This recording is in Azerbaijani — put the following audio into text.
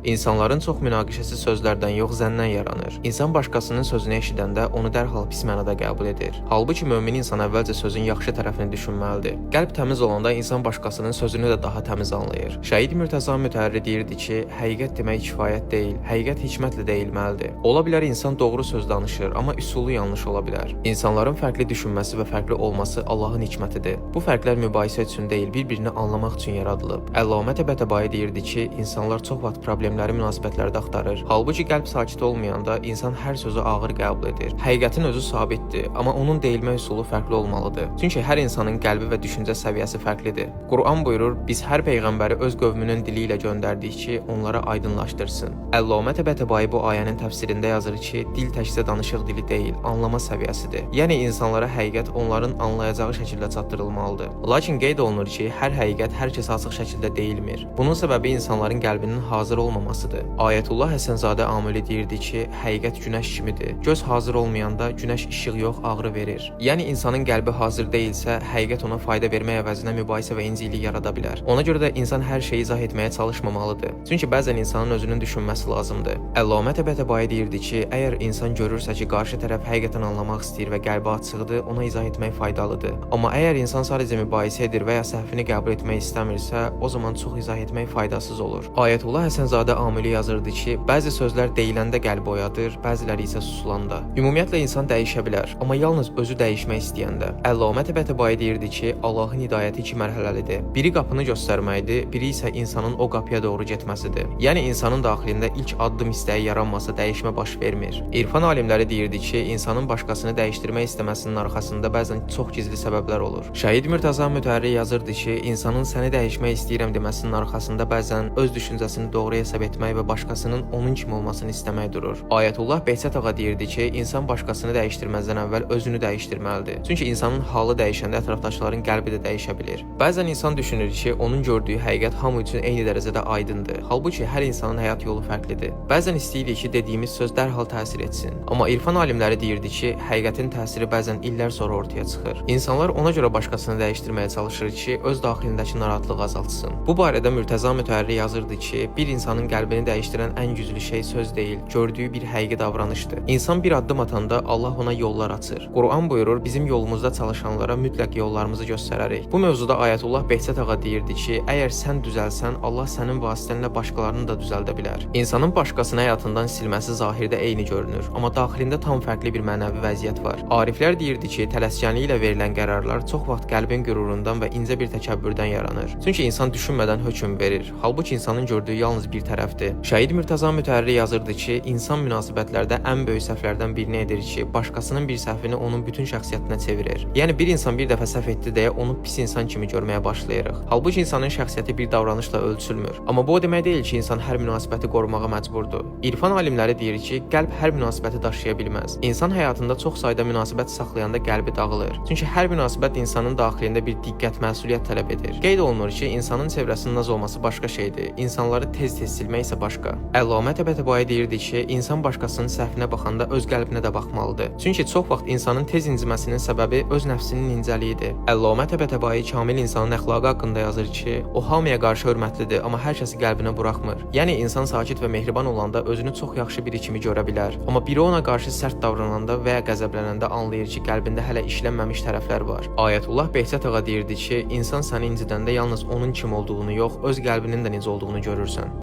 İnsanların çox münaqişəsi sözlərdən yox, zəndən yaranır. İnsan başqasının sözünü eşidəndə onu dərhal pis mənada qəbul edir. Halbuki mömin insan əvvəlcə sözün yaxşı tərəfini düşünməlidir. Qəlb təmiz olanda insan başqasının sözünü də daha təmiz anlayır. Şəhid Mürtəza Mütəhərri deyirdi ki, həqiqət demək kifayət deyil, həqiqət hikmətlə deyilməlidir. Ola bilər insan doğru söz danışır, amma üsulu yanlış ola bilər. İnsanların fərqli düşünməsi və fərqli olması Allahın hikmətidir. Bu fərqlər mübahisə üçün deyil, bir-birini anlamaq üçün yaradılıb. Əllamə Təbətəbai deyirdi ki, insanlar çox vaxt problemləri münasibətlərdə axtarır. Halbuki qəlb sakit olmayanda insan hər sözü ağır qəbul edir. Həqiqətin özü sabitdir, amma onun deyilmə üsulu fərqli olmalıdır. Çünki hər insanın qəlbi və düşüncə səviyyəsi fərqlidir. Quran buyurur, biz hər peyğəmbəri öz qövmünün dili ilə göndərdik ki, onlara aydınlaşdırsın. Əllamə Təbətəbai bu ayənin təfsirində yazır ki, dil təkcə danışıq dili deyil, anlama səviyyəsidir. Yəni insanlara həqiqət onların anlayacağı şəkildə çatdırılmalıdır. Lakin qeyd olunur ki, hər həqiqət hər kəsə açıq şəkildə deyilmir. Bunun səbəbi insanların qəlbinin hazır olmamasıdır. Ayətullah Həsənzadə Amili deyirdi ki, həqiqət günəş kimidir. Göz hazır olmayanda günəş işıq yox, ağrı verir. Yəni insanın qəlbi hazır deyilsə, həqiqət ona fayda vermək əvəzinə mübahisə və incilik yarada bilər. Ona görə də insan hər şeyi izah etməyə çalışmamalıdır. Çünki bəzən insanın özünün düşünməsi lazımdır. Əllamə Təbətəbai deyirdi ki, əgər insan görürsə ki, qarşı tərəf həqiqətən anlamaq istəyir və qəlbi açıqdır, ona izah etmək faydalıdır. Amma əgər insan sadəcə mübahisə edir və ya səhvini qəbul etmək istəmirsə, o zaman çox izah etmək faydasız olur. Ayətullah Həsənzadə Amili yazırdı ki, bəzi sözlər deyiləndə qəlbi oyadır, bəziləri isə susulanda. Ümumiyyətlə insan dəyişə bilər, amma yalnız özü dəyişmək istəyəndə. Əllamə Təbətəbai deyirdi ki, Allahın hidayəti iki mərhələlidir. Biri qapını göstərməkdir, biri isə insanın o qapıya doğru getməsidir. Yəni insanın daxilində ilk addım istəyi yaranmasa dəyişmə baş vermir. İrfan alimləri deyirdi ki, insanın başqasını dəyişdirmək istəməsinin arxasında bəzən çox gizli səbəblər olur. Şəhid Mürtəza Mütəhərri yazırdı ki, insanın səni dəyişmək istəyirəm deməsinin arxasında bəzən öz düşüncəsini doğru hesab etmək və başqasının onun kimi olmasını istəmək durur. Ayətullah Behçət ağa deyirdi ki, insan başqasını dəyişdirməzdən əvvəl özünü dəyişdirməlidir. Çünki insanın halı dəyişəndə ətrafdakıların qəlbi də dəyişə bilir. Bəzən insan düşünür ki, onun gördüyü həqiqət hamı üçün eyni dərəcədə aydındır. Halbuki hər insanın həyat yolu fərqlidir. Bəzən istəyirik ki, dediyimiz söz dərhal təsir etsin. Amma İrfan alimləri deyirdi ki, həqiqətin təsiri bəzən illər sonra ortaya çıxır. İnsanlar ona görə başqasını dəyişdirməyə çalışır ki, öz daxilindəki narahatlığı azaltsın. Bu barədə Mürtəza Mütəhərri yazırdı ki, bir insanın qəlbini dəyişdirən ən güclü şey söz deyil, gördüyü bir həqiqi davranışdır. İnsan bir addım atanda Allah ona yollar açır. Quran buyurur, bizim yolumuzda çalışanlara mütləq yollarımızı göstərərik. Bu mövzuda Ayətullah Behçət ağa deyirdi ki, əgər sən düzəlsən, Allah sənin vasitənlə başqalarını da düzəldə bilər. İnsanın başqasını həyatından silməsi zahirdə eyni görünür, amma daxilində tam fərqli bir mənəvi vəziyyət var. Ariflər deyirdi ki, tələskənlik ilə verilən qərarlar çox vaxt qəlbin qürurundan və incə bir təkəbbürdən yaranır. Çünki insan düşünmədən hökm verir. Halbuki insanın gördüyü yalnız bir tərəfdir. Şəhid Mürtəza Mütəhərri yazırdı ki, insan münasibətlərdə ən böyük səhvlərdən birini edir ki, başqasının bir səhvini onun bütün şəxsiyyətinə çevirir. Yəni bir insan bir dəfə səhv etdi deyə onu pis insan kimi görməyə başlayırıq. Halbuki insanın şəxsiyyəti bir davranışla ölçülmür. Amma bu o demək deyil ki, insan hər münasibəti qorumağa məcburdur. İrfan alimləri deyir ki, qəlb hər münasibəti daşıya bilməz. İnsan həyatında çox sayda münasibət saxlayanda qəlbi dağılır. Çünki hər münasibət insanın daxilində bir diqqət, məsuliyyət tələb edir. Qeyd olunur ki, insanın çevrəsinin az olması başqa şeydir. İnsanları tez-tez silmək isə başqa. Əllamə Təbətəbai deyirdi ki, insan başqasının səhvinə baxanda öz qəlbinə də baxmalıdır. Çünki çox vaxt insanın tez inciməsinin səbəbi öz nəfsinin incəliyidir. Əllamə Təbətəbai kamil insanın əxlaqı haqqında yazır ki, o hamıya qarşı hörmətlidir, amma hər kəsi qəlbinə buraxmır. Yəni insan sakit və mehriban olanda özünü çox yaxşı biri kimi görə bilər. Amma biri ona qarşı sərt davrananda və ya qəzəblənəndə anlayır ki, qəlbində hələ işlənməmiş tərəflər var. Ayətullah Behçət ağa deyirdi ki, insan səni incidəndə yalnız onun kim olduğunu yox, öz qəlbinin də necə olduğunu görürsən.